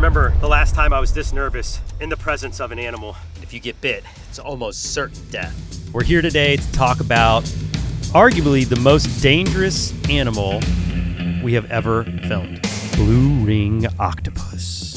remember the last time I was this nervous in the presence of an animal. If you get bit, it's almost certain death. We're here today to talk about arguably the most dangerous animal we have ever filmed, Blue Ring Octopus.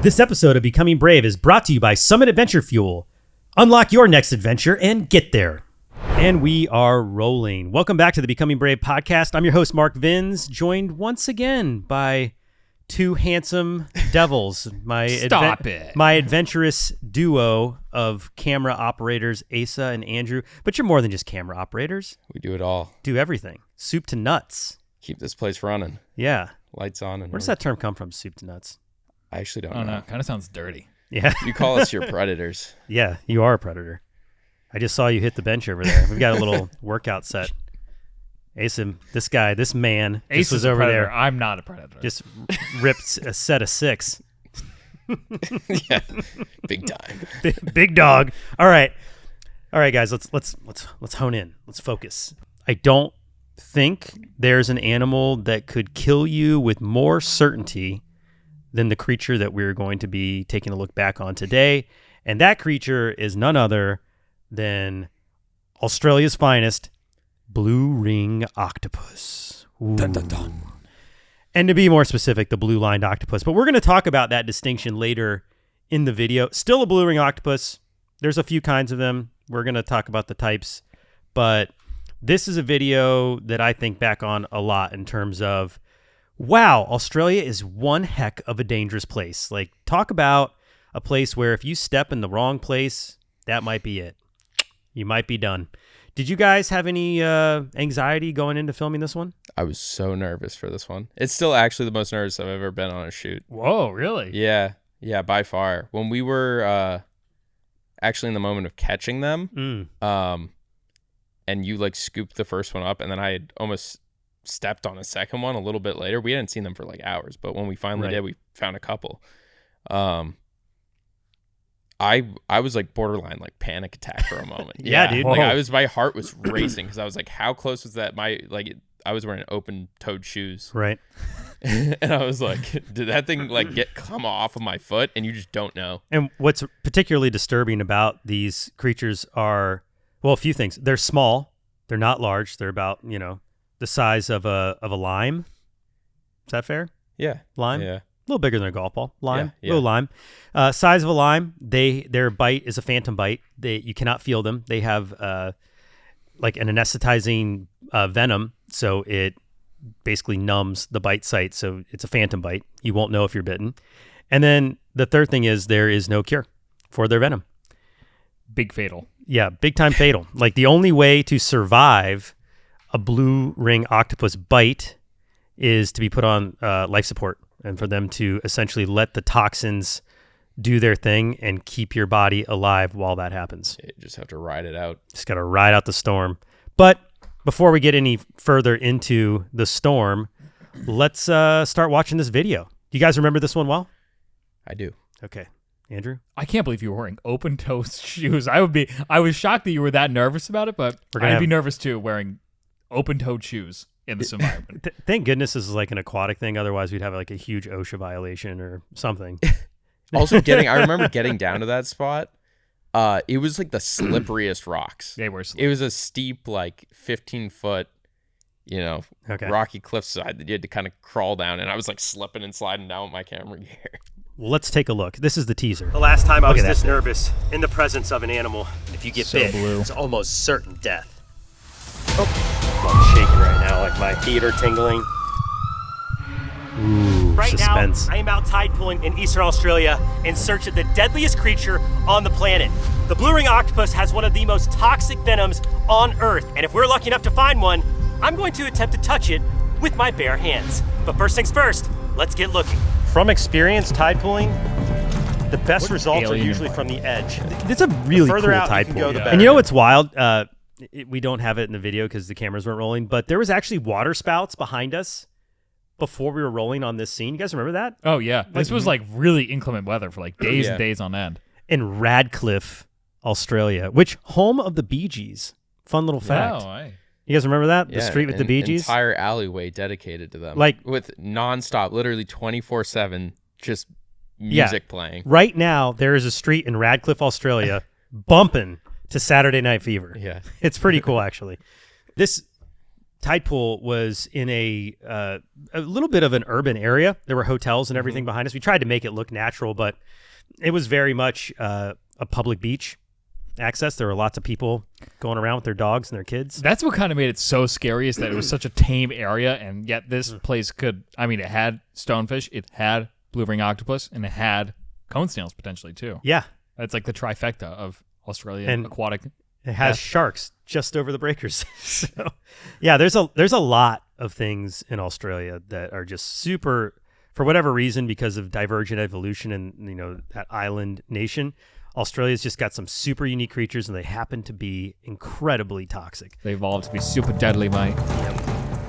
This episode of Becoming Brave is brought to you by Summit Adventure Fuel. Unlock your next adventure and get there. And we are rolling. Welcome back to the Becoming Brave podcast. I'm your host, Mark Vins, joined once again by two handsome devils. My adventurous duo of camera operators, Asa and Andrew. But you're more than just camera operators. We do it all. Do everything. Soup to nuts. Keep this place running. Yeah. Lights on. Where does that term come from, soup to nuts? I actually don't know. Kind of sounds dirty. Yeah. You call us your predators. Yeah, you are a predator. I just saw you hit the bench over there. We've got a little workout set. Asim, this man, Ace was is a over predator. there. I'm not a predator. Just ripped a set of 6. Yeah, big time. Big dog. All right, guys. Let's hone in. Let's focus. I don't think there's an animal that could kill you with more certainty than the creature that we're going to be taking a look back on today. And that creature is none other than Australia's finest, Blue Ring Octopus. Dun, dun, dun. And to be more specific, the blue-lined octopus. But we're going to talk about that distinction later in the video. Still a blue ring octopus. There's a few kinds of them. We're going to talk about the types. But this is a video that I think back on a lot in terms of, wow, Australia is one heck of a dangerous place. Like, talk about a place where if you step in the wrong place, that might be it. You might be done. Did you guys have any anxiety going into filming this one? I was so nervous for this one. It's still actually the most nervous I've ever been on a shoot. Whoa, really? Yeah, by far. When we were actually in the moment of catching them, and you like scooped the first one up, and then I had almost stepped on a second one a little bit later. We hadn't seen them for like hours, but when we finally did, we found a couple. I was like borderline like panic attack for a moment. Yeah, dude. Like my heart was racing because I was like, how close was that? I was wearing open-toed shoes, right? And I was like, did that thing like come off of my foot? And you just don't know. And what's particularly disturbing about these creatures are, well, a few things. They're small. They're not large. They're about, the size of a lime. Is that fair? Yeah. Lime? Yeah. A little bigger than a golf ball. Lime. Yeah. Little lime. Size of a lime. Their bite is a phantom bite. You cannot feel them. They have like an anesthetizing venom, so it basically numbs the bite site. So it's a phantom bite. You won't know if you're bitten. And then the third thing is there is no cure for their venom. Big fatal. Yeah, big time fatal. Like the only way to survive a blue ring octopus bite is to be put on life support and for them to essentially let the toxins do their thing and keep your body alive while that happens. You just have to ride it out. Just got to ride out the storm. But before we get any further into the storm, let's start watching this video. Do you guys remember this one well? I do. Okay. Andrew? I can't believe you were wearing open-toed shoes. I was shocked that you were that nervous about it, but I'd be nervous too wearing open-toed shoes in this environment. Thank goodness this is like an aquatic thing. Otherwise, we'd have like a huge OSHA violation or something. Also, I remember getting down to that spot. It was like the slipperiest rocks. They were slippery. It was a steep, like 15-foot, rocky cliffside that you had to kind of crawl down. And I was like slipping and sliding down with my camera gear. Well, let's take a look. This is the teaser. The last time I was this nervous in the presence of an animal. If you get bit, blue. it's almost certain death. I'm shaking right now, like my feet are tingling. Ooh, right suspense. now, I am out tide pooling in Eastern Australia in search of the deadliest creature on the planet. The blue ring octopus has one of the most toxic venoms on Earth, and if we're lucky enough to find one, I'm going to attempt to touch it with my bare hands. But first things first, let's get looking. From experience tide pooling, the best results are usually from the edge. It's a really cool out tide you can pool. go, the better. And you know what's wild? We don't have it in the video because the cameras weren't rolling, but there was actually water spouts behind us before we were rolling on this scene. You guys remember that? Oh yeah, this was like really inclement weather for like days Yeah. and days on end. In Radcliffe, Australia, which home of the Bee Gees. Fun little fact. Wow, You guys remember that? The Yeah, street with the an Bee Gees? entire alleyway dedicated to them. Like- with nonstop, literally 24/7, just music playing. Right now, there is a street in Radcliffe, Australia, bumping to Saturday Night Fever. Yeah. It's pretty cool, actually. This tide pool was in a little bit of an urban area. There were hotels and everything behind us. We tried to make it look natural, but it was very much a public beach access. There were lots of people going around with their dogs and their kids. That's what kind of made it so scary, is that it was such a tame area, and yet this place could. I mean, it had stonefish, it had blue ring octopus, and it had cone snails potentially too. Yeah. That's like the trifecta of Australian And aquatic. It has sharks just over the breakers. So, yeah, there's a lot of things in Australia that are just super, for whatever reason, because of divergent evolution and that island nation. Australia's just got some super unique creatures, and they happen to be incredibly toxic. They evolved to be super deadly, mate.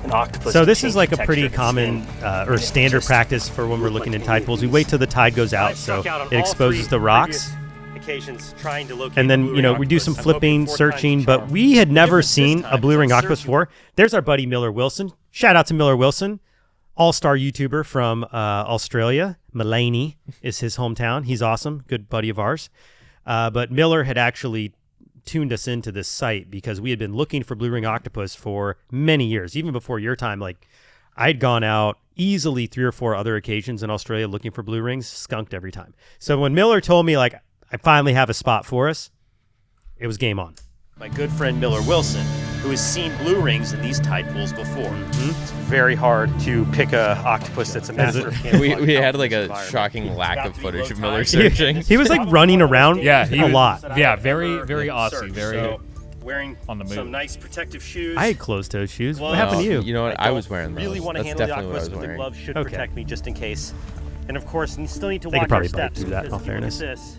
An octopus. So this can is change like the a pretty texture of its common skin. or standard practice for when we're looking in tide pools. We wait till the tide goes out, I've so struck out on it all exposes three the rocks. previous occasions trying to locate And the then, blue ring we do some octopus. I'm hoping flipping, fourth time's searching, the but charm. we had never Difference this seen time a blue is ring I'm octopus searching. before. There's our buddy Miller Wilson. Shout out to Miller Wilson, all-star YouTuber from Australia. Mullany is his hometown. He's awesome, good buddy of ours. But Miller had actually tuned us into this site because we had been looking for blue ring octopus for many years, even before your time. Like, I'd gone out easily 3 or 4 other occasions in Australia looking for blue rings, skunked every time. So when Miller told me, like, I finally have a spot for us, it was game on. My good friend Miller Wilson, who has seen blue rings in these tide pools before. It's very hard to pick a octopus that's a master of camouflage. We had like a environment. shocking lack Got of to be footage of low Miller tide. searching. He was like running around Yeah, he a was- lot. that Yeah, I've very, ever very Aussie, searched. very So, wearing on the move. some nice protective shoes. I had closed-toed shoes. What Gloves. happened to you? You know what? I was wearing those. Really want to That's handle the definitely what I octopus, was but the wearing. gloves should Okay. protect me just in case. And of course, you still need to They watch could our probably bite steps. through that, in because all if you look fairness. at this,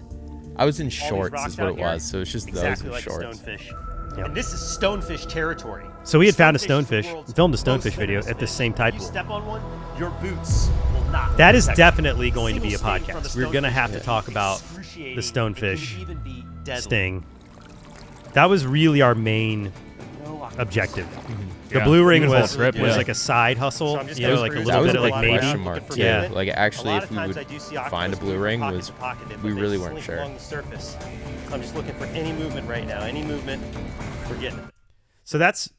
I was in all these shorts, rocks is what out it here, was. So it's just exactly those like shorts. stonefish. Yep. And this is stonefish territory. So we had found a Stonefish is stonefish, the world's filmed a most stonefish video venomous at the fish. same tide If pool. you step on one, your boots will not. That is protect definitely going to be a Single sting from podcast. a We're going to have to stonefish talk is about excruciating. the stonefish It can even be deadly. sting. That was really our main No octopus. objective. The Yeah, blue ring the whole was trip, was yeah. like a side hustle, So I'm just like a gonna little That was bit a of big like maybe. question mark too. Yeah. Like A actually, lot if of we times would I do see find a octopus blue move ring, pocket was to pocket, but we they really weren't slink sure. along the surface. So I'm just looking for any movement right now. Any movement, we're getting it. So that's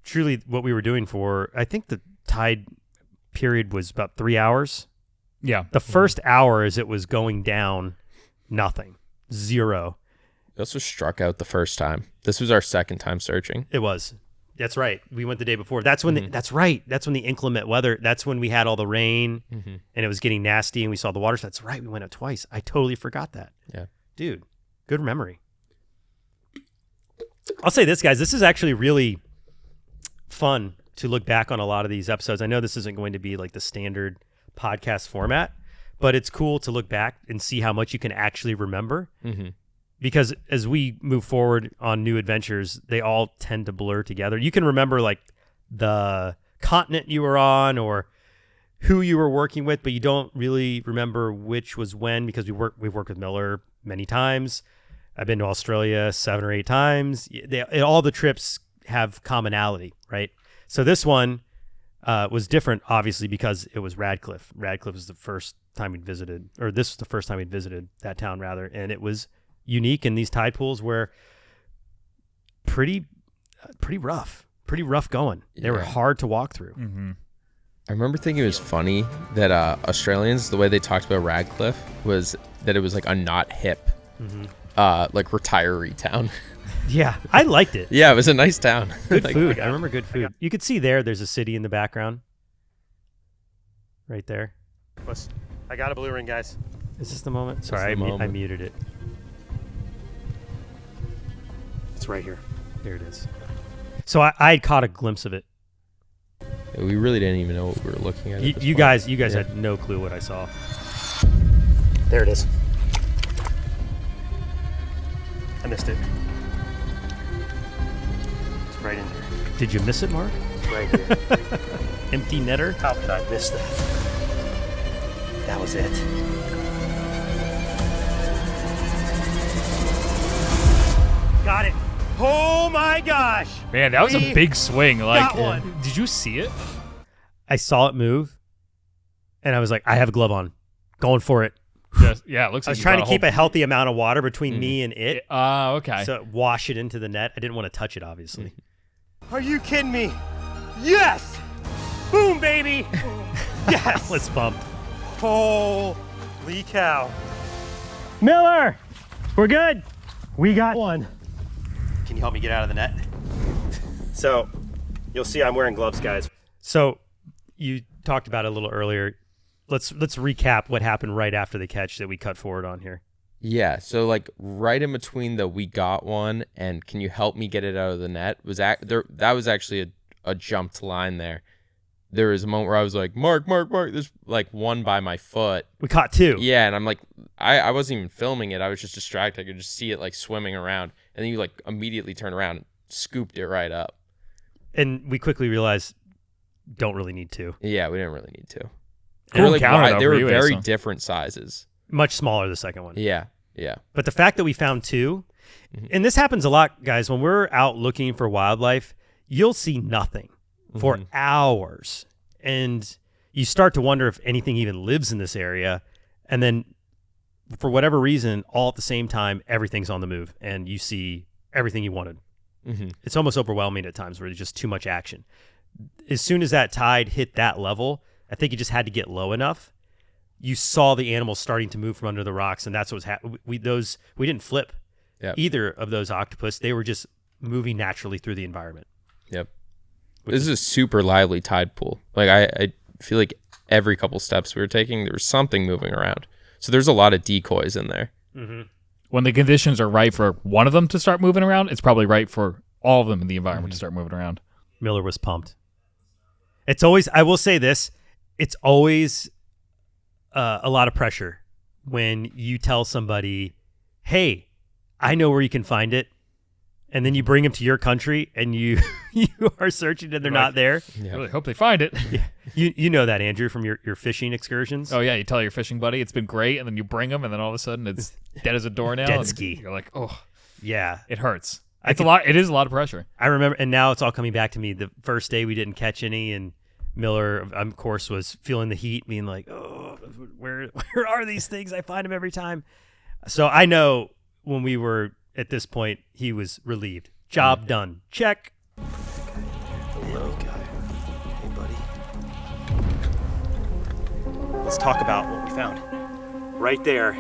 truly what we were doing for. I think the tide period was about 3 hours. Yeah. The first hour, as it was going down, nothing, zero. We also struck out the first time. This was our second time searching. It was. That's right. We went the day before. That's when. That's right. That's when the inclement weather. That's when we had all the rain, and it was getting nasty, and we saw the water. So that's right. We went out twice. I totally forgot that. Yeah. Dude, good memory. I'll say this, guys. This is actually really fun to look back on a lot of these episodes. I know this isn't going to be like the standard podcast format, but it's cool to look back and see how much you can actually remember. Because as we move forward on new adventures, they all tend to blur together. You can remember like the continent you were on or who you were working with, but you don't really remember which was when, because we've worked with Miller many times. I've been to Australia 7 or 8 times. All the trips have commonality, right? So this one was different, obviously, because it was Radcliffe. Radcliffe was the first time we'd visited, or this was the first time we'd visited that town, rather, and it was unique. And these tide pools were pretty rough going. They were Yeah. hard to walk through. I remember thinking it was funny that Australians, the way they talked about Radcliffe was that it was like a not hip, like retiree town. Yeah, I liked it. Yeah, it was a nice town. Good Like, food. I remember good food. You could see there's a city in the background. Right there. I got a blue ring, guys. Is this the moment? Sorry, the I moment. muted it. It's right here. There it is. So I had caught a glimpse of it. We really didn't even know what we were looking at. at this You point. guys Yeah. had no clue what I saw. There it is. I missed it. It's right in there. Did you miss it, Mark? Right here. Empty netter. How could I miss that? That was it. Got it. Oh my gosh. Man, that was a big swing. Like, got one. did you see it? I saw it move, and I was like, I have a glove on. Going for it. Yeah, it looks I like was you trying got to keep a healthy amount of water between me and it. Okay. So wash it into the net. I didn't want to touch it, obviously. Are you kidding me? Yes! Boom, baby! Yes! Let's bump. Holy cow. Miller! We're good. We got one. Can you help me get out of the net? So, you'll see I'm wearing gloves, guys. So you talked about it a little earlier. Let's recap what happened right after the catch that we cut forward on here. Yeah, so like right in between the we got one and can you help me get it out of the net that was actually a jumped line there. There was a moment where I was like, Mark, there's like one by my foot. We caught two. Yeah, and I'm like, I wasn't even filming it. I was just distracted. I could just see it like swimming around. And then you like immediately turn around and scooped it right up. And we quickly realized, don't really need to. Yeah, we didn't really need to. They Cool were, like, encounter, though, they for were you, very Asa. different sizes. Much smaller, the second one. Yeah. But the fact that we found two, and this happens a lot, guys, when we're out looking for wildlife, you'll see nothing for hours. And you start to wonder if anything even lives in this area. And then for whatever reason, all at the same time, everything's on the move and you see everything you wanted. It's almost overwhelming at times where there's just too much action. As soon as that tide hit that level, I think it just had to get low enough. You saw the animals starting to move from under the rocks, and that's what was happening. We didn't flip either of those octopus. They were just moving naturally through the environment. Yep. This is a super lively tide pool. Like I feel like every couple steps we were taking, there was something moving around. So there's a lot of decoys in there. When the conditions are right for one of them to start moving around, it's probably right for all of them in the environment to start moving around. Miller was pumped. It's always, I will say this, it's always a lot of pressure when you tell somebody, hey, I know where you can find it. And then you bring them to your country and you are searching and they're not there. I really hope they find it. You know that, Andrew, from your fishing excursions. Oh, yeah. You tell your fishing buddy it's been great, and then you bring them, and then all of a sudden it's dead as a doornail. Dead and ski. You're like, oh, Yeah. it hurts. It is a lot of pressure. I remember, and now it's all coming back to me. The first day we didn't catch any, and Miller, of course, was feeling the heat, being like, oh, where are these things? I find them every time. So I know when we were at this point, he was relieved. Job done. Check. Hello, guy. Hey, buddy. Let's talk about what we found. Right there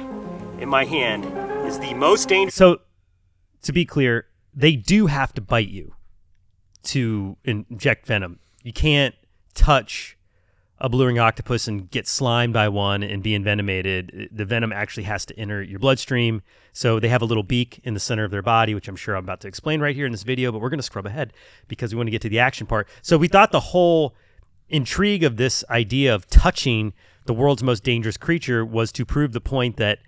in my hand is the most dangerous. So to be clear, they do have to bite you to inject venom. You can't touch a blue ring octopus and get slimed by one and be envenomated. The venom actually has to enter your bloodstream. So they have a little beak in the center of their body, which I'm sure I'm about to explain right here in this video, but we're going to scrub ahead because we want to get to the action part. So we thought the whole intrigue of this idea of touching the world's most dangerous creature was to prove the point that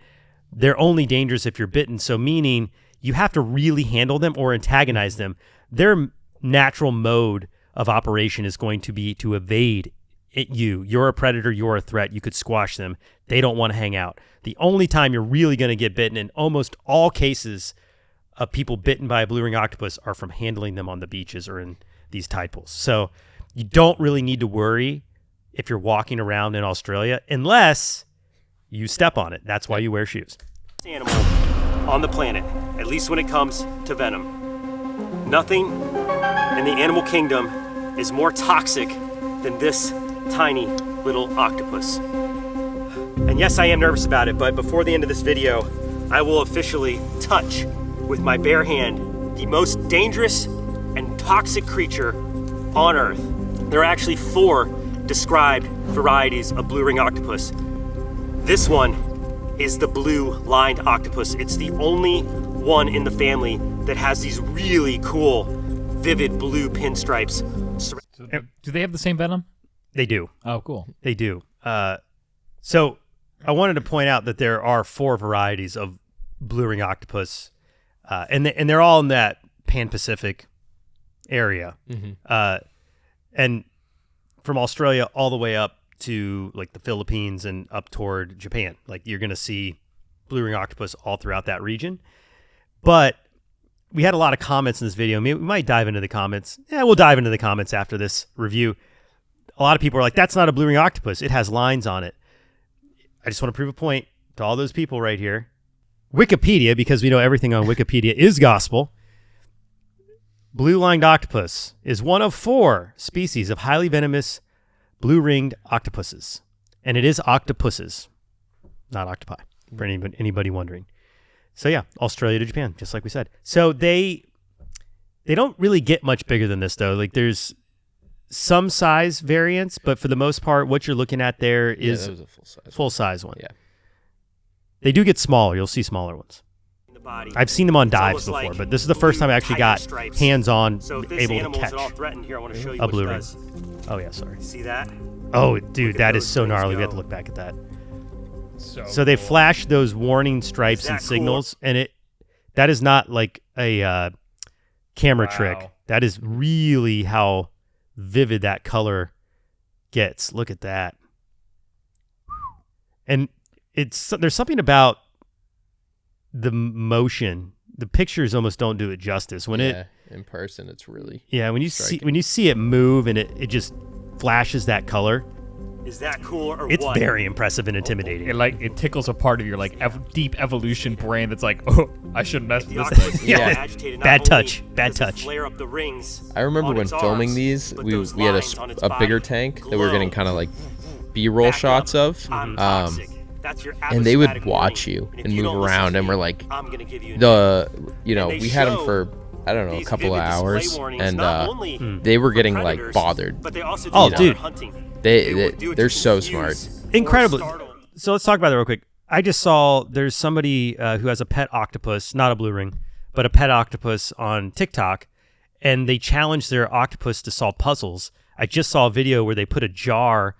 they're only dangerous if you're bitten. So meaning you have to really handle them or antagonize them. Their natural mode of operation is going to be to evade you. You're a predator, you're a threat, you could squash them. They don't want to hang out. The only time you're really going to get bitten, in almost all cases of people bitten by a blue ring octopus, are from handling them on the beaches or in these tide pools. So you don't really need to worry if you're walking around in Australia unless you step on it. That's why you wear shoes. Animal on the planet, at least when it comes to venom. Nothing in the animal kingdom is more toxic than this tiny little octopus. And yes, I am nervous about it, but before the end of this video, I will officially touch with my bare hand the most dangerous and toxic creature on Earth. There are actually 4 described varieties of blue ring octopus. This one is the blue-lined octopus. It's the only one in the family that has these really cool, vivid blue pinstripes. Do they have the same venom? They do. Oh, cool. They do. So I wanted to point out that there are 4 varieties of blue ring octopus, and they're all in that Pan-Pacific area. and from Australia all the way up to like the Philippines and up toward Japan. Like you're going to see blue ring octopus all throughout that region. But we had a lot of comments in this video. Maybe we might dive into the comments. Yeah, we'll dive into the comments after this review. A lot of people are like, that's not a blue ring octopus. It has lines on it. I just want to prove a point to all those people right here. Wikipedia, because we know everything on Wikipedia is gospel. Blue-ringed octopus is one of 4 species of highly venomous blue-ringed octopuses. And it is octopuses, not octopi, for anybody wondering. So yeah, Australia to Japan, just like we said. So they don't really get much bigger than this, though. Like there's some size variance, but for the most part, what you're looking at there is that was a full-size one. Yeah. They do get smaller. You'll see smaller ones. I've seen them on dives before, like but this is the first time I actually got hands-on So if this able to animal catch is at all threatened, here I want to show you a what blue it ring. does. Oh yeah, sorry. See that? Oh, dude, at that is those so things gnarly. We have go. to look back at that. So they cool. flash those warning stripes Is and that cool? signals, and that is not like a camera trick. Wow. That is really how vivid that color gets. Look at that. And there's something about the motion. The pictures almost don't do it justice. When in person, it's really when you striking. see it move and it just flashes that color, Is that cool or it's what? very impressive and intimidating. It tickles a part of your like deep evolution brain that's like, oh, I shouldn't mess The with octopus this is thing. Yeah. now agitated not Bad only touch, bad does it touch. Flare up the rings I remember on when its filming arms, these, but we those had lines on its a bigger body tank that we were getting glow. kind of like B-roll Back up. shots of. I'm toxic. That's your And they would apostatic watch warning. you if and you move don't listen around, to and me, we're like, I'm gonna give you an And they we had them show for, I don't know, a these couple of vivid display hours, warnings, and not only they were for getting like predators, bothered. But they also Oh, do dude. hunting. They're would do it to so confuse smart. or Incredibly. startle. So let's talk about that real quick. I just saw there's somebody who has a pet octopus, not a blue ring, but a pet octopus on TikTok, and they challenge their octopus to solve puzzles. I just saw a video where they put a jar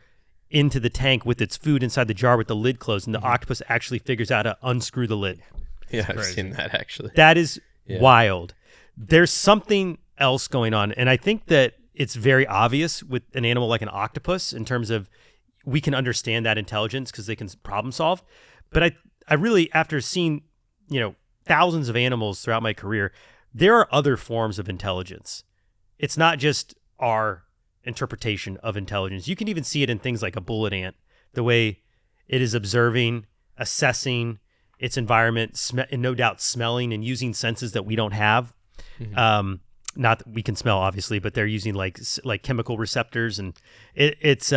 into the tank with its food inside the jar with the lid closed, and the octopus actually figures out how to unscrew the lid. Yeah, I've crazy. seen that actually. That is Yeah. wild. There's something else going on, and I think that it's very obvious with an animal like an octopus in terms of we can understand that intelligence because they can problem solve. But I really, after seeing, thousands of animals throughout my career, there are other forms of intelligence. It's not just our interpretation of intelligence. You can even see it in things like a bullet ant, the way it is observing, assessing its environment, and no doubt smelling and using senses that we don't have. Not that we can smell, obviously, but they're using like chemical receptors, and it's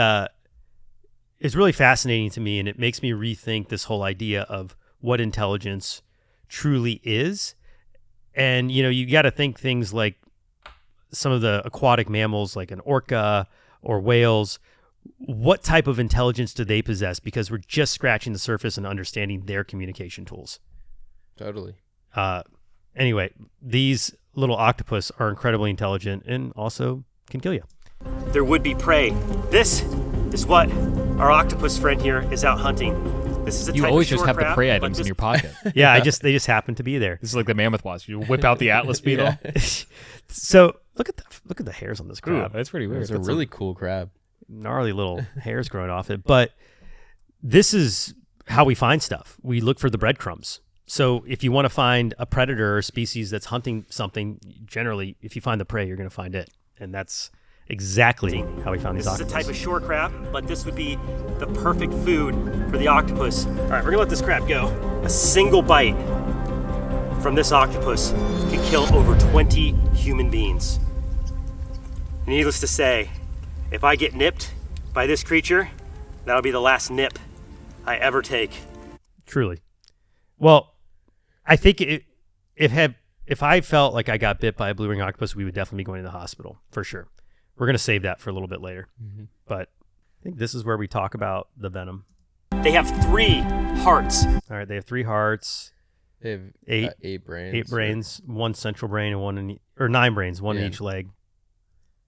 really fascinating to me, and it makes me rethink this whole idea of what intelligence truly is. And you got to think things like some of the aquatic mammals, like an orca or whales. What type of intelligence do they possess? Because we're just scratching the surface and understanding their communication tools. Totally. Anyway, these little octopus are incredibly intelligent and also can kill you. There would be prey. This is what our octopus friend here is out hunting. This is a You type always of just shore have the crab, prey but items in this- your pocket. Yeah, they just happen to be there. This is like the mammoth wasp. You whip out the Atlas beetle. So look at the hairs on this Ooh, crab. that's pretty weird. It's a really cool crab. Gnarly little hairs growing off it. But this is how we find stuff. We look for the breadcrumbs. So if you want to find a predator or species that's hunting something, generally, if you find the prey, you're going to find it. And that's exactly how we found these This is a octopus. type of shore crab, but this would be the perfect food for the octopus. All right, we're gonna let this crab go. A single bite from this octopus can kill over 20 human beings. Needless to say, if I get nipped by this creature, that'll be the last nip I ever take. Truly. Well, I think if I felt like I got bit by a blue ring octopus, we would definitely be going to the hospital for sure. We're going to save that for a little bit later. But I think this is where we talk about the venom. They have 3 hearts. All right, they have 3 hearts, They have 8 brains. 8 brains, 1 central brain, and 9 brains, 1 in each leg.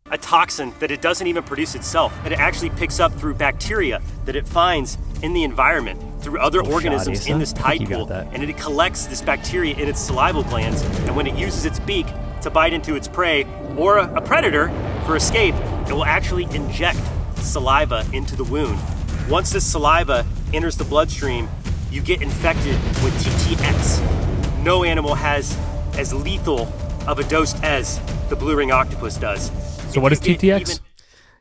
A toxin that it doesn't even produce itself, that it actually picks up through bacteria that it finds in the environment, through other organisms Asa. in this I think tide you got pool, that. and it collects this bacteria in its salival glands, and when it uses its beak to bite into its prey or a predator for escape, it will actually inject saliva into the wound. Once this saliva enters the bloodstream, you get infected with TTX. No animal has as lethal of a dose as the blue ring octopus does. So what is TTX?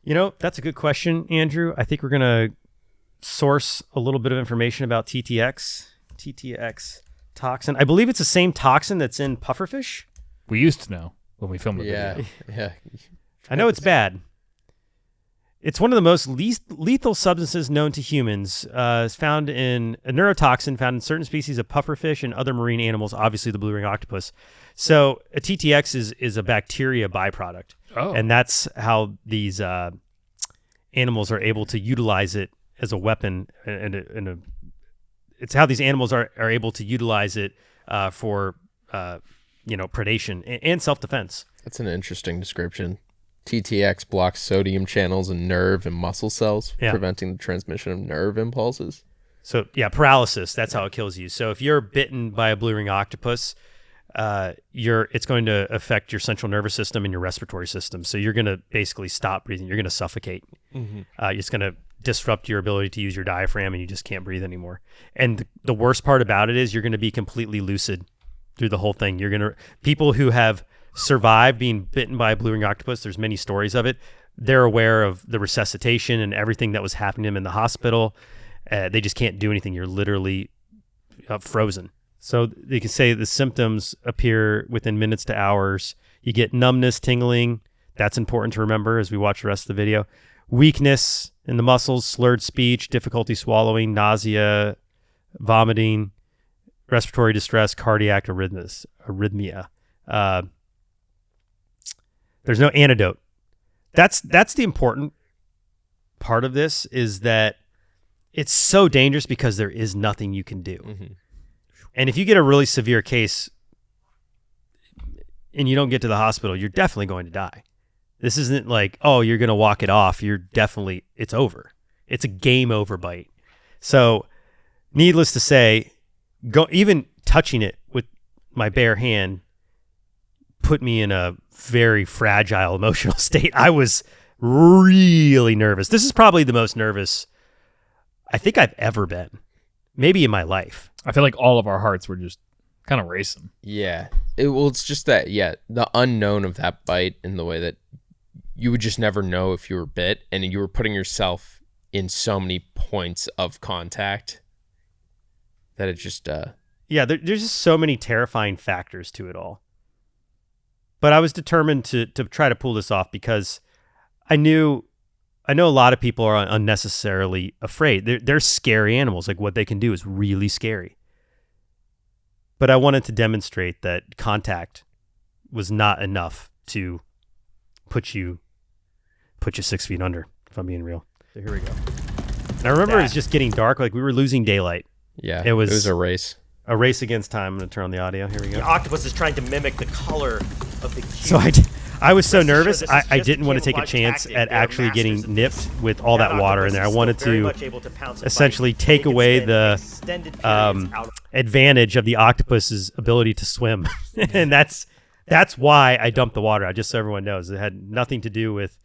You know, that's a good question, Andrew. I think we're going to source a little bit of information about TTX. TTX toxin. I believe it's the same toxin that's in pufferfish. We used to know when we filmed the video. Yeah. I know it's bad. It's one of the most lethal substances known to humans. It's found in a neurotoxin found in certain species of pufferfish and other marine animals, obviously the blue ring octopus. So a TTX is a bacteria byproduct. Oh. And that's how these animals are able to utilize it as a weapon. It's how these animals are able to utilize it for predation and self-defense. That's an interesting description. TTX blocks sodium channels in nerve and muscle cells, preventing the transmission of nerve impulses. So yeah, paralysis. That's how it kills you. So if you're bitten by a blue ring octopus, it's going to affect your central nervous system and your respiratory system. So you're going to basically stop breathing. You're going to suffocate. It's going to disrupt your ability to use your diaphragm, and you just can't breathe anymore. And the worst part about it is you're going to be completely lucid through the whole thing. People who have survived being bitten by a blue ring octopus, there's many stories of it. They're aware of the resuscitation and everything that was happening to them in the hospital. They just can't do anything. You're literally frozen. So they can say the symptoms appear within minutes to hours. You get numbness, tingling. That's important to remember as we watch the rest of the video. Weakness in the muscles, slurred speech, difficulty swallowing, nausea, vomiting, respiratory distress, cardiac arrhythmia. There's no antidote. That's the important part of this, is that it's so dangerous because there is nothing you can do. And if you get a really severe case and you don't get to the hospital, you're definitely going to die. This isn't like, oh, you're going to walk it off. It's over. It's a game over bite. So needless to say, even touching it with my bare hand put me in a very fragile emotional state. I was really nervous. This is probably the most nervous I think I've ever been, maybe in my life. I feel like all of our hearts were just kind of racing. Yeah. It's just that, the unknown of that bite, in the way that you would just never know if you were bit, and you were putting yourself in so many points of contact that it just... there's just so many terrifying factors to it all. But I was determined to try to pull this off because I know a lot of people are unnecessarily afraid. They're scary animals. Like, what they can do is really scary. But I wanted to demonstrate that contact was not enough to put you 6 feet under, if I'm being real. So here we go. And I remember it was just getting dark. Like, we were losing daylight. Yeah, it was a race. A race against time. I'm going to turn on the audio. Here we go. The octopus is trying to mimic the color of the cube. So I was so nervous, I didn't want to take a chance at actually getting nipped with all that water in there. I wanted to essentially take away the advantage of the octopus's ability to swim. And that's why I dumped the water out, just so everyone knows. It had nothing to do with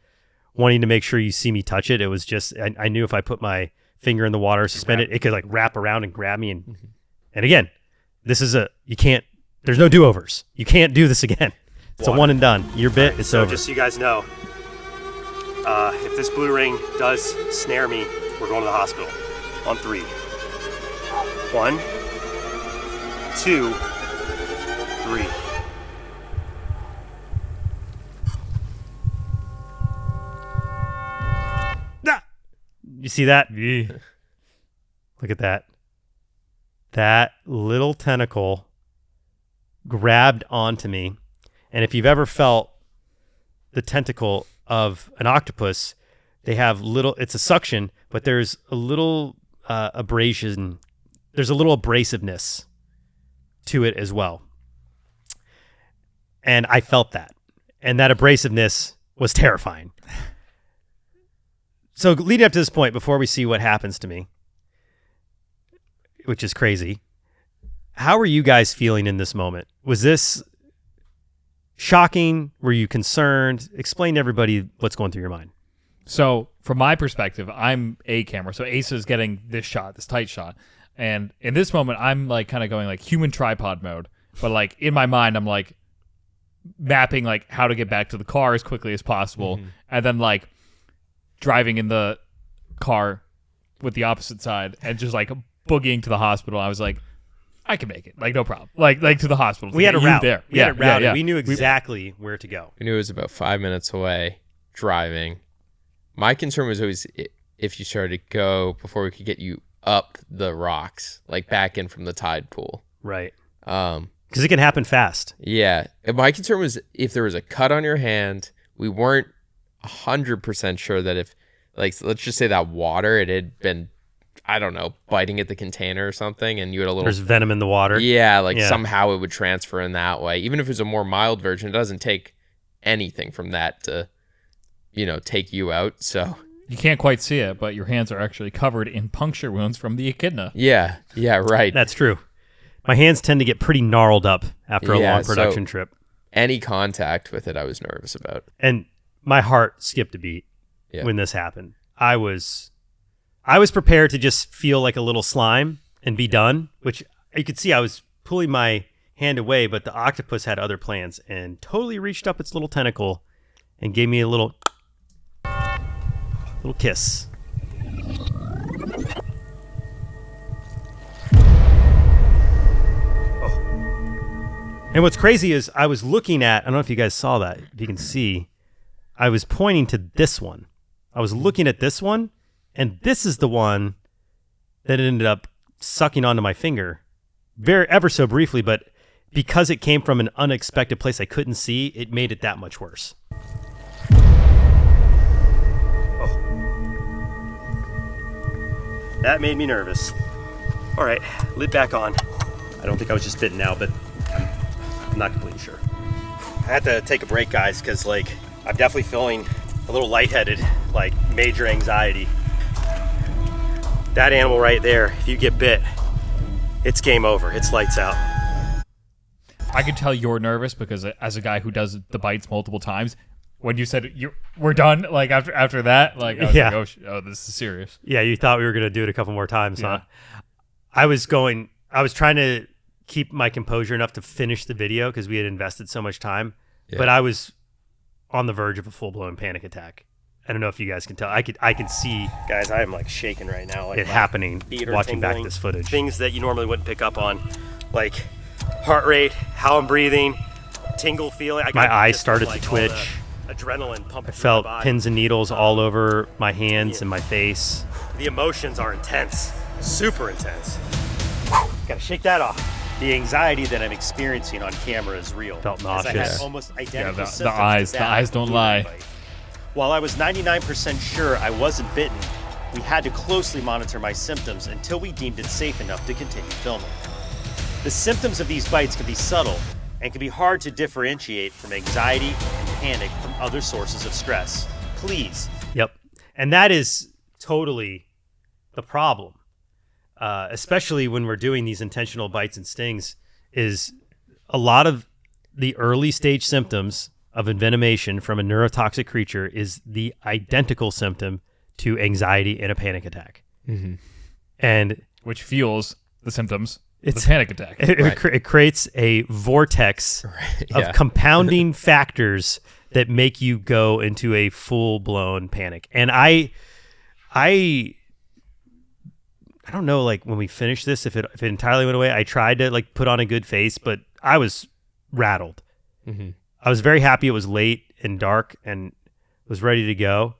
wanting to make sure you see me touch it. It was just, I knew if I put my finger in the water, suspend it could like wrap around and grab me. And again, this is there's no do-overs. You can't do this again. It's a one and done. You're bit, it's over. Just so you guys know, if this blue ring does snare me, we're going to the hospital. On 3. 1, 2, 3. You see that? Look at that. That little tentacle grabbed onto me. And if you've ever felt the tentacle of an octopus, they have it's a suction, but there's a little abrasion. There's a little abrasiveness to it as well. And I felt that. And that abrasiveness was terrifying. So leading up to this point, before we see what happens to me, which is crazy, how are you guys feeling in this moment? Was this shocking? Were you concerned? Explain to everybody what's going through your mind. So from my perspective, I'm a camera. So Asa is getting this shot, this tight shot. And in this moment, I'm like kind of going like human tripod mode. But like in my mind, I'm like mapping like how to get back to the car as quickly as possible. And then like driving in the car with the opposite side and just like boogieing to the hospital. I was like, I can make it. Like, no problem. Like to the hospital. We had a route. There. We had it routed. We knew exactly where to go. We knew it was about 5 minutes away driving. My concern was always if you started to go before we could get you up the rocks, like back in from the tide pool. Right. Because it can happen fast. Yeah. And my concern was if there was a cut on your hand, we weren't 100% sure that if, like, let's just say that water, it had been, I don't know, biting at the container or something, and you had a little... There's venom in the water. Yeah, like somehow it would transfer in that way. Even if it was a more mild version, it doesn't take anything from that to, take you out, so... You can't quite see it, but your hands are actually covered in puncture wounds from the echidna. Yeah, right. That's true. My hands tend to get pretty gnarled up after a long production trip. Any contact with it, I was nervous about. And my heart skipped a beat when this happened. I was prepared to just feel like a little slime and be done, which you could see I was pulling my hand away, but the octopus had other plans and totally reached up its little tentacle and gave me a little kiss. And what's crazy is I was looking at, I don't know if you guys saw that, if you can see, I was pointing to this one. I was looking at this one, and this is the one that ended up sucking onto my finger ever so briefly, but because it came from an unexpected place I couldn't see, it made it that much worse. Oh. That made me nervous. All right, lid back on. I don't think I was just bitten now, but I'm not completely sure. I had to take a break, guys, because I'm definitely feeling a little lightheaded, major anxiety. That animal right there, if you get bit, it's game over. It's lights out. I could tell you're nervous because as a guy who does the bites multiple times, when you said we're done, after that, I was like, oh, this is serious. Yeah, you thought we were gonna do it a couple more times, huh? I was trying to keep my composure enough to finish the video because we had invested so much time, but I was on the verge of a full-blown panic attack. I don't know if you guys can tell. I can see, guys, I am shaking right now, it happening watching back this footage. Things that you normally wouldn't pick up on, like heart rate, how I'm breathing, tingle feeling. My eyes started to twitch. Adrenaline pumping. I felt pins and needles all over my hands and my face. The emotions are intense, super intense. Gotta shake that off. The anxiety that I'm experiencing on camera is real. Felt nauseous. I had almost identical symptoms. The eyes don't lie. While I was 99% sure I wasn't bitten, we had to closely monitor my symptoms until we deemed it safe enough to continue filming. The symptoms of these bites can be subtle and can be hard to differentiate from anxiety and panic from other sources of stress. Please. Yep. And that is totally the problem. Especially when we're doing these intentional bites and stings, is a lot of the early stage symptoms of envenomation from a neurotoxic creature is the identical symptom to anxiety and a panic attack. Mm-hmm. And which fuels the symptoms of the panic attack. It creates a vortex of compounding factors that make you go into a full-blown panic. And I don't know, when we finished this, if it entirely went away. I tried to put on a good face, but I was rattled. Mm-hmm. I was very happy it was late and dark and was ready to go.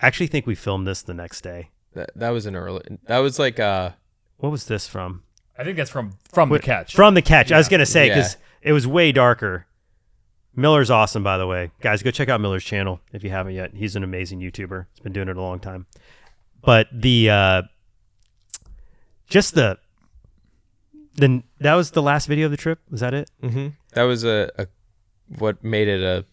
I actually think we filmed this the next day. That was an early. That was what was this from? I think that's from the catch. From the catch. Yeah. I was gonna say because it was way darker. Miller's awesome, by the way, guys. Go check out Miller's channel if you haven't yet. He's an amazing YouTuber. He's been doing it a long time. But that was the last video of the trip. Was that it? Mm-hmm. That was what made it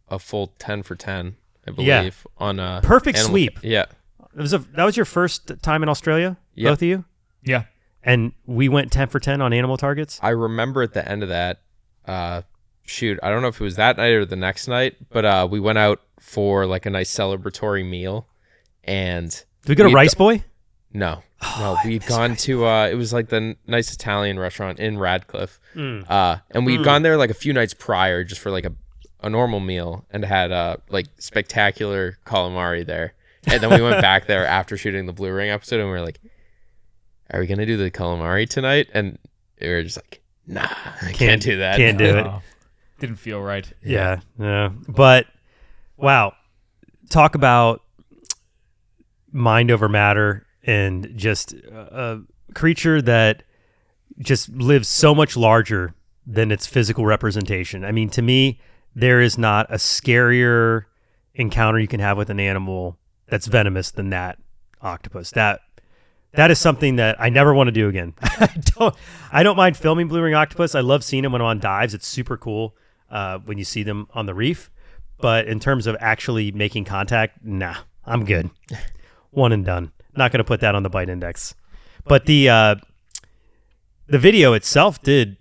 a full 10 for 10, I believe. On a perfect sweep. Yeah. That was your first time in Australia, both of you? Yeah. And we went 10 for 10 on animal targets? I remember at the end of that, I don't know if it was that night or the next night, but we went out for like a nice celebratory meal, and Did we go to Rice Boy? No, we'd gone to it was like the nice Italian restaurant in Radcliffe, and we'd gone there like a few nights prior just for like a normal meal, and had like spectacular calamari there, and then we went back there after shooting the Blue Ring episode, and we were like, "Are we gonna do the calamari tonight?" And we were just like, "Nah, I can't do that. Can't do it." Didn't feel right. Yeah, no. But wow, talk about mind over matter. And just a creature that just lives so much larger than its physical representation. I mean, to me, there is not a scarier encounter you can have with an animal that's venomous than that octopus. That is something that I never want to do again. I don't mind filming Blue Ring Octopus. I love seeing them when I'm on dives. It's super cool when you see them on the reef. But in terms of actually making contact, nah, I'm good. One and done. Not going to put that on the bite index. But the video itself did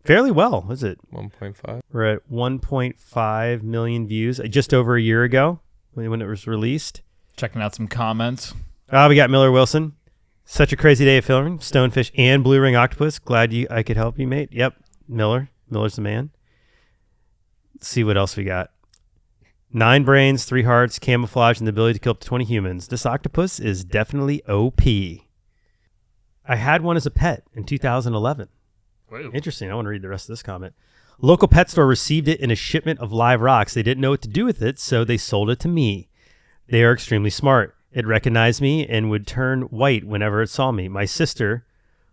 fairly well. Was it 1.5? We're at 1.5 million views just over a year ago when it was released. Checking out some comments. We got Miller Wilson. Such a crazy day of filming. Stonefish and Blue Ring Octopus. Glad I could help you, mate. Yep. Miller's the man. Let's see what else we got. 9 brains, 3 hearts, camouflage, and the ability to kill up to 20 humans. This octopus is definitely OP. I had one as a pet in 2011. Whoa. Interesting. I want to read the rest of this comment. Local pet store received it in a shipment of live rocks. They didn't know what to do with it, so they sold it to me. They are extremely smart. It recognized me and would turn white whenever it saw me. My sister,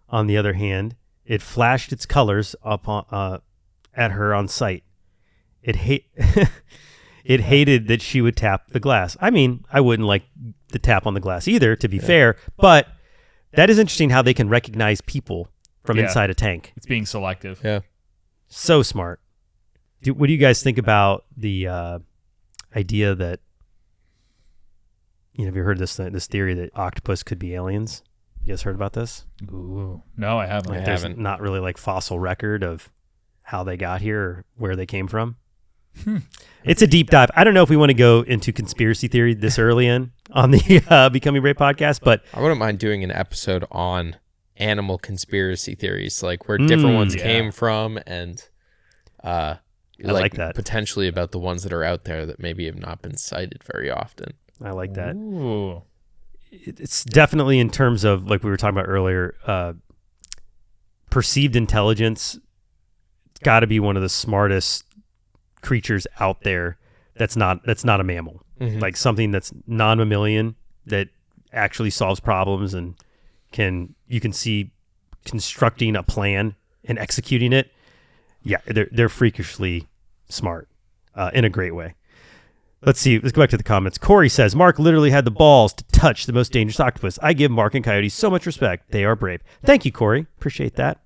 on the other hand, it flashed its colors up at her on sight. It hated that she would tap the glass. I mean, I wouldn't like the tap on the glass either, to be fair, but that is interesting how they can recognize people from inside a tank. It's being selective. Yeah. So smart. What do you guys think about the idea that, have you heard this theory that octopus could be aliens? You guys heard about this? Ooh. No, I haven't. I There's haven't. not really like fossil record of how they got here or where they came from. It's a deep dive. I don't know if we want to go into conspiracy theory this early on the Becoming Brave podcast, but I wouldn't mind doing an episode on animal conspiracy theories, like where different ones came from, and I like that. potentially about the ones that are out there that maybe have not been cited very often. I like that. Ooh. It's definitely in terms of, like we were talking about earlier, perceived intelligence. It's got to be one of the smartest creatures out there that's not a mammal. Like something that's non-mammalian that actually solves problems and you can see constructing a plan and executing it. Yeah, they're freakishly smart in a great way. Let's go back to the comments. Corey says, Mark literally had the balls to touch the most dangerous octopus. I give Mark and Coyote so much respect. They are brave. Thank you, Corey. Appreciate that.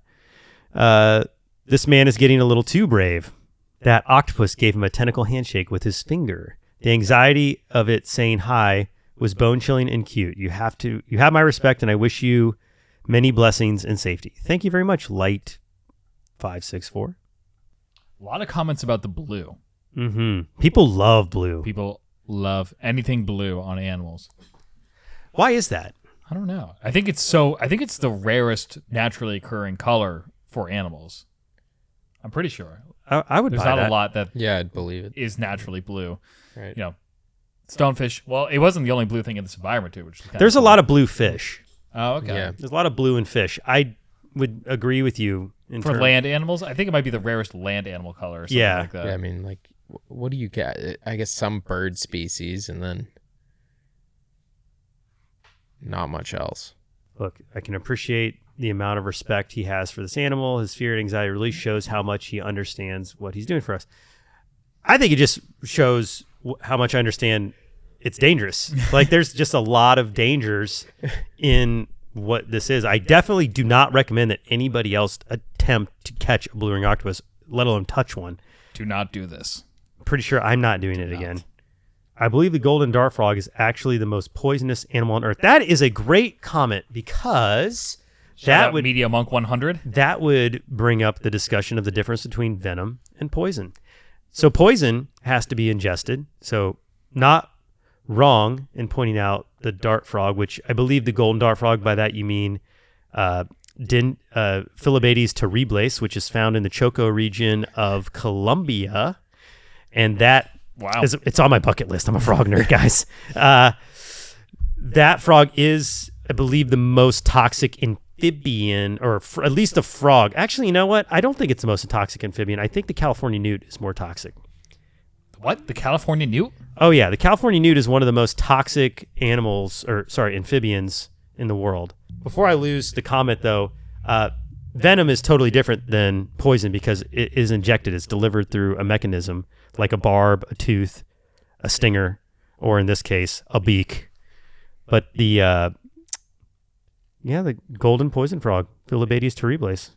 This man is getting a little too brave. That octopus gave him a tentacle handshake with his finger. The anxiety of it saying hi was bone-chilling and cute. You have my respect, and I wish you many blessings and safety. Thank you very much, Light564. A lot of comments about the blue. People love blue. People love anything blue on animals. Why is that? I don't know. I think it's the rarest naturally occurring color for animals. I'm pretty sure. I would There's buy not that. a lot that Yeah, I'd believe it. is naturally blue. Right. Stonefish. Well, it wasn't the only blue thing in this environment too. Which is There's a lot of blue fish. Oh, okay. Yeah. There's a lot of blue in fish. I would agree with you. For land animals, I think it might be the rarest land animal color or something like that. Yeah, I mean, like, what do you get? I guess some bird species, and then not much else. Look, I can appreciate the amount of respect he has for this animal. His fear and anxiety really shows how much he understands what he's doing for us. I think it just shows how much I understand it's dangerous. Like, there's just a lot of dangers in what this is. I definitely do not recommend that anybody else attempt to catch a blue ring octopus, let alone touch one. Do not do this. Pretty sure I'm not doing it again. I believe the golden dart frog is actually the most poisonous animal on Earth. That is a great comment because Shout out Media Monk 100. that would bring up the discussion of the difference between venom and poison. So poison has to be ingested. So not wrong in pointing out the dart frog, which I believe the golden dart frog, by that you mean Philobades terribles, which is found in the Choco region of Colombia. And that it's on my bucket list. I'm a frog nerd, guys. That frog is, I believe, the most toxic amphibian, or at least a frog. Actually, you know what? I don't think it's the most toxic amphibian. I think the California newt is more toxic. What? The California newt? Oh, yeah. The California newt is one of the most toxic amphibians in the world. Before I lose the comment, though, venom is totally different than poison because it is injected. It's delivered through a mechanism like a barb, a tooth, a stinger, or in this case, a beak. But the golden poison frog, Philobades terribles,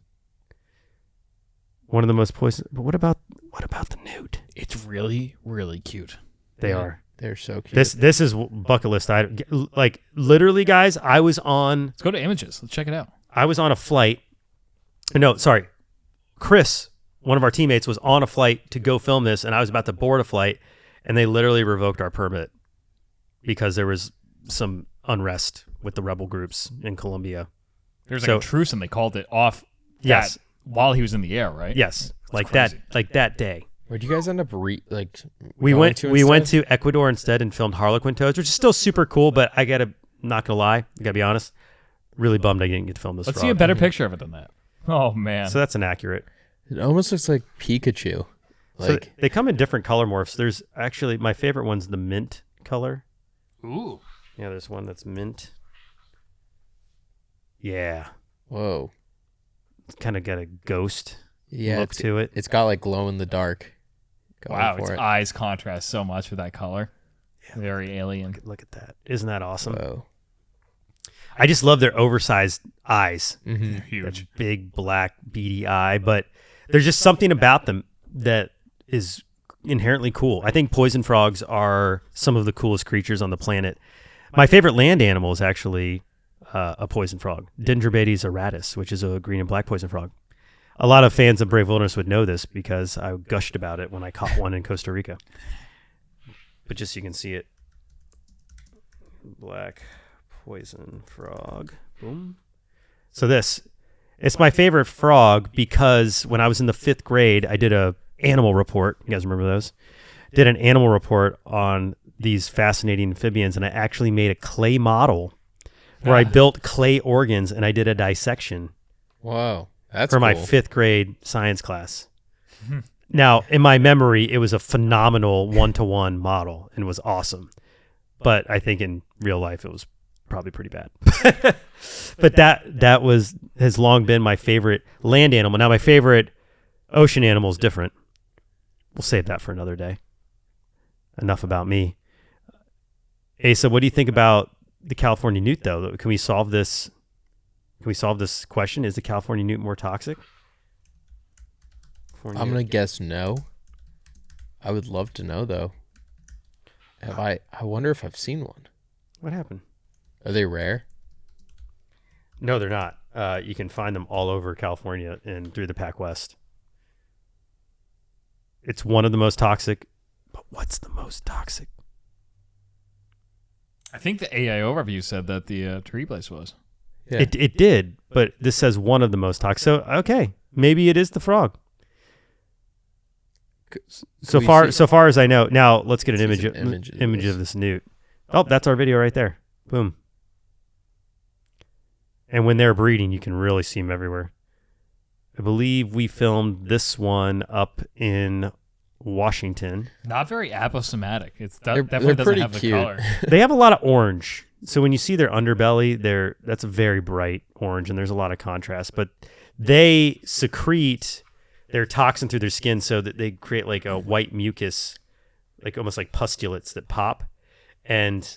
one of the most poison. But what about the newt? It's really, really cute. They are. They're so cute. This is bucket list item. Like literally, guys. Let's go to images. Let's check it out. I was on a flight. No, sorry, Chris, one of our teammates, was on a flight to go film this, and I was about to board a flight, and they literally revoked our permit because there was some unrest with the rebel groups in Colombia. There's like a truce, and they called it off. Yes, while he was in the air, right? Yes, That's that day. Where'd you guys end up we went to Ecuador instead and filmed Harlequin toads, which is still super cool. But not gonna lie, I gotta be honest, really bummed I didn't get to film this. Let's frog. see a better picture of it than that. Oh man, so that's inaccurate. It almost looks like Pikachu. So they come in different color morphs. There's actually my favorite one's the mint color. Ooh. Yeah, there's one that's mint. Yeah. Whoa. It's kind of got a ghost look to it. It's got like glow in the dark. Wow, its eyes contrast so much with that color. Yeah. Very alien. Look at that. Isn't that awesome? Whoa. I just love their oversized eyes. Mm-hmm. Huge. That big, black, beady eye. But there's just something about them that is inherently cool. I think poison frogs are some of the coolest creatures on the planet. My favorite land animal is actually a poison frog, Dendrobates auratus, which is a green and black poison frog. A lot of fans of Brave Wilderness would know this because I gushed about it when I caught one in Costa Rica. But just so you can see it. Black poison frog. Boom. So it's my favorite frog because when I was in the 5th grade, I did a animal report. You guys remember those? Did an animal report on these fascinating amphibians, and I actually made a clay model where I built clay organs and I did a dissection. Whoa. That's for my 5th grade science class. Now, in my memory, it was a phenomenal 1-to-1 model and was awesome. But I think in real life, it was probably pretty bad. But that has long been my favorite land animal. Now, my favorite ocean animal is different. We'll save that for another day. Enough about me. Asa, what do you think about the California newt, though? Can we solve this? Can we solve this question? Is the California newt more toxic? I'm going to guess no. I would love to know, though. I wonder if I've seen one. What happened? Are they rare? No, they're not. You can find them all over California and through the Pac West. It's one of the most toxic. But what's the most toxic? I think the AIO review said that the terribles was. Yeah. It did, but this says one of the most toxic. So, okay, maybe it is the frog. So far as I know. Now, let's get an image of this newt. Oh, that's our video right there. Boom. And when they're breeding, you can really see them everywhere. I believe we filmed this one up in Washington. Not very aposematic. They're definitely doesn't pretty have the cute. color. They have a lot of orange. So when you see their underbelly, that's a very bright orange, and there's a lot of contrast. But they secrete their toxin through their skin so that they create like a white mucus, like almost like pustulates that pop. And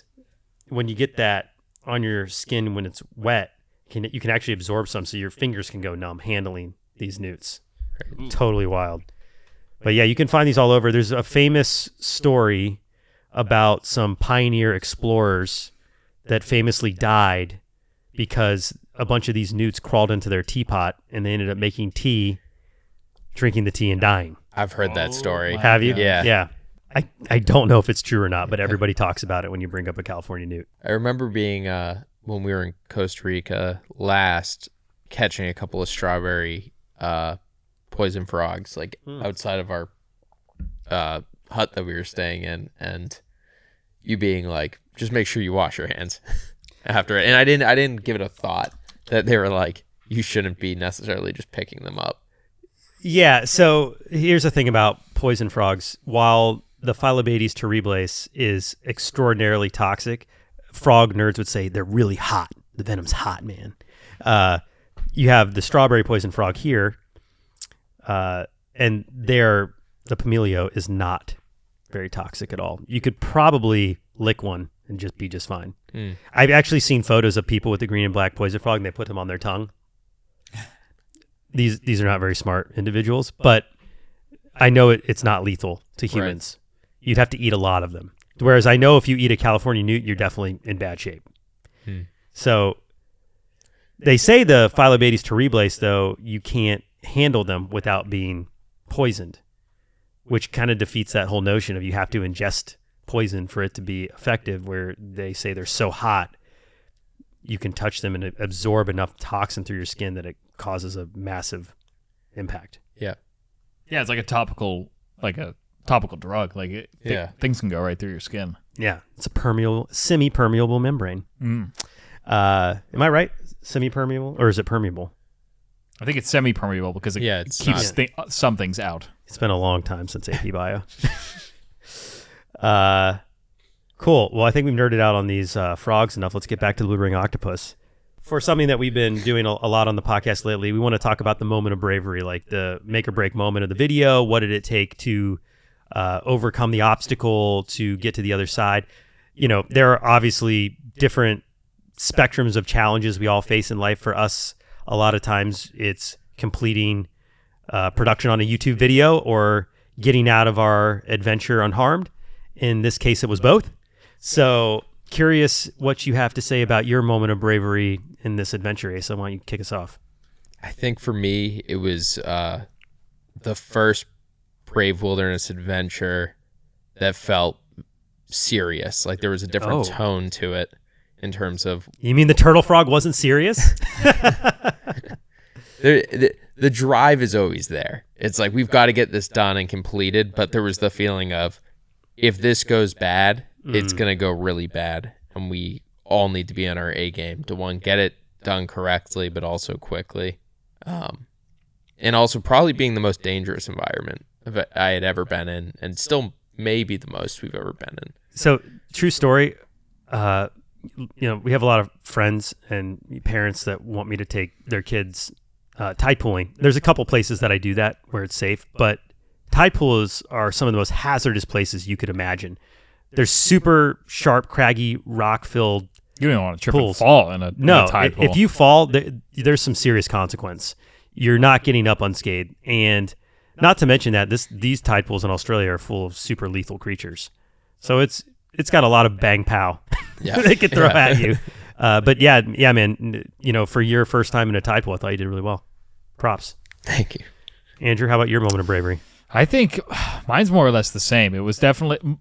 when you get that on your skin when it's wet, you can actually absorb some, so your fingers can go numb handling these newts. Totally wild. But yeah, you can find these all over. There's a famous story about some pioneer explorers that famously died because a bunch of these newts crawled into their teapot and they ended up making tea, drinking the tea and dying. I've heard that story. Have you? Yeah. Yeah. I don't know if it's true or not, but everybody talks about it when you bring up a California newt. I remember being when we were in Costa Rica last, catching a couple of strawberry poison frogs like outside of our hut that we were staying in, and you being like, just make sure you wash your hands after it. And I didn't give it a thought that they were like, you shouldn't be necessarily just picking them up. Yeah, so here's the thing about poison frogs. While the Phyllobates terribles is extraordinarily toxic, frog nerds would say they're really hot. The venom's hot, man. You have the strawberry poison frog here, and the Pamelio is not very toxic at all. You could probably lick one and just be just fine. I've actually seen photos of people with the green and black poison frog, and they put them on their tongue. These are not very smart individuals, but I know it's not lethal to humans. Right. You'd have to eat a lot of them. Whereas I know if you eat a California newt, you're definitely in bad shape. So they say the Phyllobates terribles, though, you can't handle them without being poisoned, which kind of defeats that whole notion of you have to ingest poison for it to be effective, where they say they're so hot you can touch them and absorb enough toxin through your skin that it causes a massive impact. Yeah. Yeah, it's like a topical drug. Like things can go right through your skin. Yeah, it's a semi-permeable membrane. Am I right? Semi-permeable, or is it permeable? I think it's semi-permeable because it keeps some things out. It's been a long time since AP Bio. Cool. Well, I think we've nerded out on these frogs enough. Let's get back to the Blue Ring Octopus. For something that we've been doing a lot on the podcast lately, we want to talk about the moment of bravery, like the make or break moment of the video. What did it take to overcome the obstacle to get to the other side? You know, there are obviously different spectrums of challenges we all face in life. For us, a lot of times it's completing production on a YouTube video or getting out of our adventure unharmed. In this case, it was both. So curious what you have to say about your moment of bravery in this adventure, Asa. Why don't you kick us off? I think for me, it was the first Brave Wilderness adventure that felt serious. Like there was a different tone to it in terms of... You mean the turtle frog wasn't serious? The drive is always there. It's like, we've got to get this done and completed, but there was the feeling of, if this goes bad, it's going to go really bad. And we all need to be on our A game to, one, get it done correctly, but also quickly. And also probably being the most dangerous environment I had ever been in, and still maybe the most we've ever been in. So, true story. We have a lot of friends and parents that want me to take their kids tide pooling. There's a couple places that I do that where it's safe, but tide pools are some of the most hazardous places you could imagine. They're super sharp, craggy, rock-filled You don't want to trip pools. and fall in a tide pool. If you fall, there's some serious consequence. You're not getting up unscathed. And not to mention that these tide pools in Australia are full of super lethal creatures. So it's got a lot of bang pow they could throw at you. But yeah, man, for your first time in a tide pool, I thought you did really well. Props. Thank you. Andrew, how about your moment of bravery? I think mine's more or less the same. It was definitely,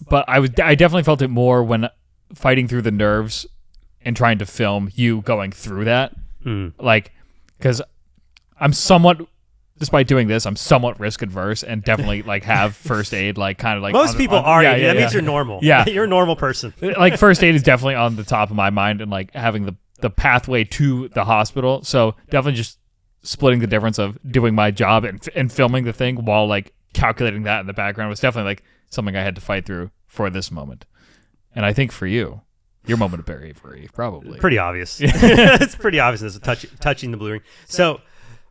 but I definitely felt it more when fighting through the nerves and trying to film you going through that. Like, because I'm somewhat, despite doing this, I'm somewhat risk adverse and definitely like have first aid, like kind of like most people are. Yeah, that means you're normal. Yeah, you're a normal person. Like first aid is definitely on the top of my mind, and like having the pathway to the hospital. So definitely just splitting the difference of doing my job and filming the thing while like calculating that in the background was definitely like something I had to fight through for this moment. And I think for you, your moment of bravery, probably pretty obvious. It's pretty obvious. It's touching the blue ring. So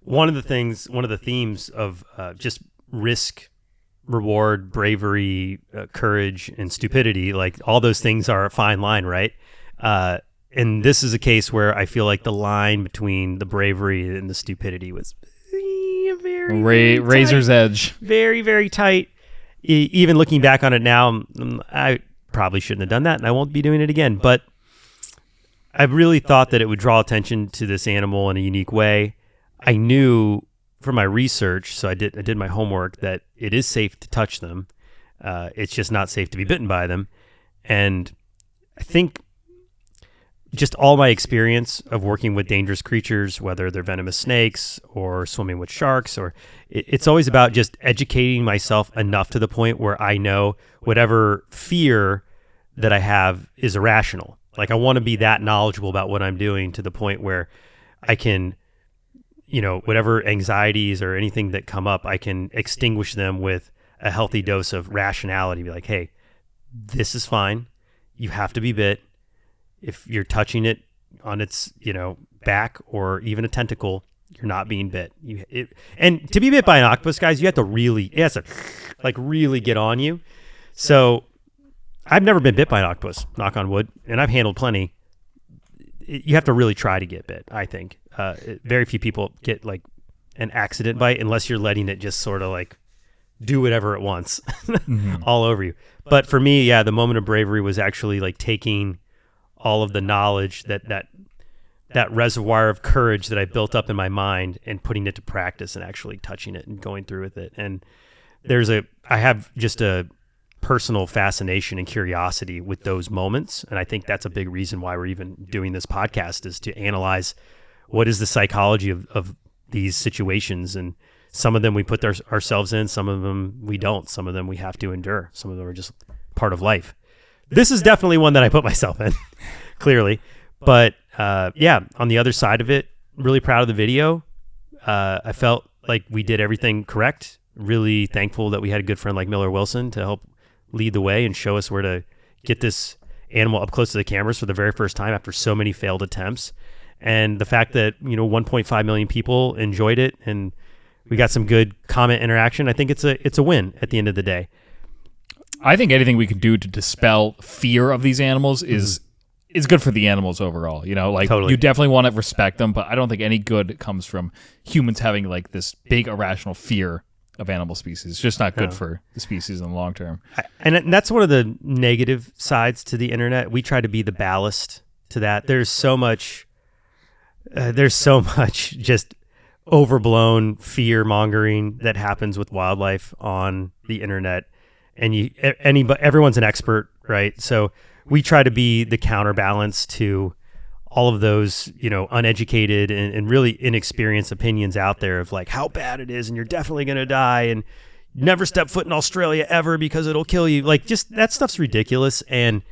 one of the themes of just risk, reward, bravery, courage, and stupidity, like all those things are a fine line, right? And this is a case where I feel like the line between the bravery and the stupidity was very razor's edge. Very, very tight. Even looking back on it now, I probably shouldn't have done that, and I won't be doing it again. But I really thought that it would draw attention to this animal in a unique way. I knew from my research, so I did my homework, that it is safe to touch them. It's just not safe to be bitten by them. And I think just all my experience of working with dangerous creatures, whether they're venomous snakes or swimming with sharks, or it's always about just educating myself enough to the point where I know whatever fear that I have is irrational. Like, I want to be that knowledgeable about what I'm doing to the point where I can, whatever anxieties or anything that come up, I can extinguish them with a healthy dose of rationality. Be like, hey, this is fine. You have to be bit. If you're touching it on its, back or even a tentacle, you're not being bit. And to be bit by an octopus, guys, you have to really, it has to really get on you. So I've never been bit by an octopus, knock on wood, and I've handled plenty. You have to really try to get bit, I think. Very few people get like an accident bite unless you're letting it just sort of like do whatever it wants all over you. But for me, the moment of bravery was actually like taking all of the knowledge that reservoir of courage that I built up in my mind and putting it to practice and actually touching it and going through with it. And I have just a personal fascination and curiosity with those moments. And I think that's a big reason why we're even doing this podcast, is to analyze what is the psychology of these situations. And some of them we put ourselves in, some of them we don't. Some of them we have to endure. Some of them are just part of life. This is definitely one that I put myself in, clearly. But on the other side of it, really proud of the video. I felt like we did everything correct. Really thankful that we had a good friend like Miller Wilson to help lead the way and show us where to get this animal up close to the cameras for the very first time after so many failed attempts. And the fact that 1.5 million people enjoyed it and we got some good comment interaction, I think it's a win at the end of the day. I think anything we can do to dispel fear of these animals is good for the animals overall. Totally. You definitely want to respect them, but I don't think any good comes from humans having like this big irrational fear of animal species. It's just not good for the species in the long term. And that's one of the negative sides to the internet. We try to be the ballast to that. There's so much just overblown fear mongering that happens with wildlife on the internet. And everyone's an expert, right? So we try to be the counterbalance to all of those, uneducated and really inexperienced opinions out there of like how bad it is and you're definitely going to die and never step foot in Australia ever because it'll kill you. Like, just that stuff's ridiculous. And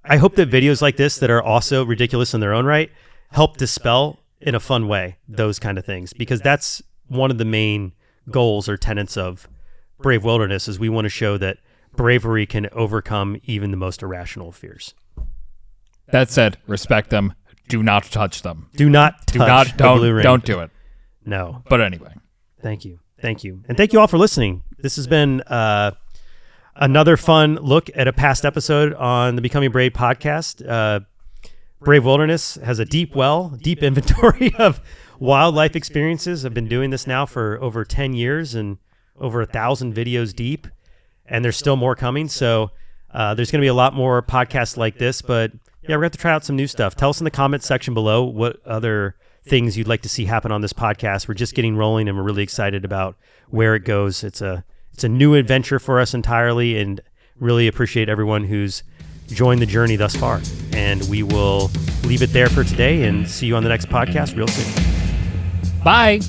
I hope that videos like this that are also ridiculous in their own right help dispel in a fun way those kind of things, because that's one of the main goals or tenets of Brave Wilderness, is we want to show that bravery can overcome even the most irrational fears. That said, respect them. Do not touch them. Do not touch the Blue Ring. Don't do it. No. But anyway. Thank you. And thank you all for listening. This has been another fun look at a past episode on the Becoming Brave podcast. Brave Wilderness has a deep inventory of wildlife experiences. I've been doing this now for over 10 years and over 1,000 videos deep, and there's still more coming. So there's going to be a lot more podcasts like this, but we're going to have to try out some new stuff. Tell us in the comments section below what other things you'd like to see happen on this podcast. We're just getting rolling, and we're really excited about where it goes. It's a new adventure for us entirely, and really appreciate everyone who's joined the journey thus far. And we will leave it there for today and see you on the next podcast real soon. Bye.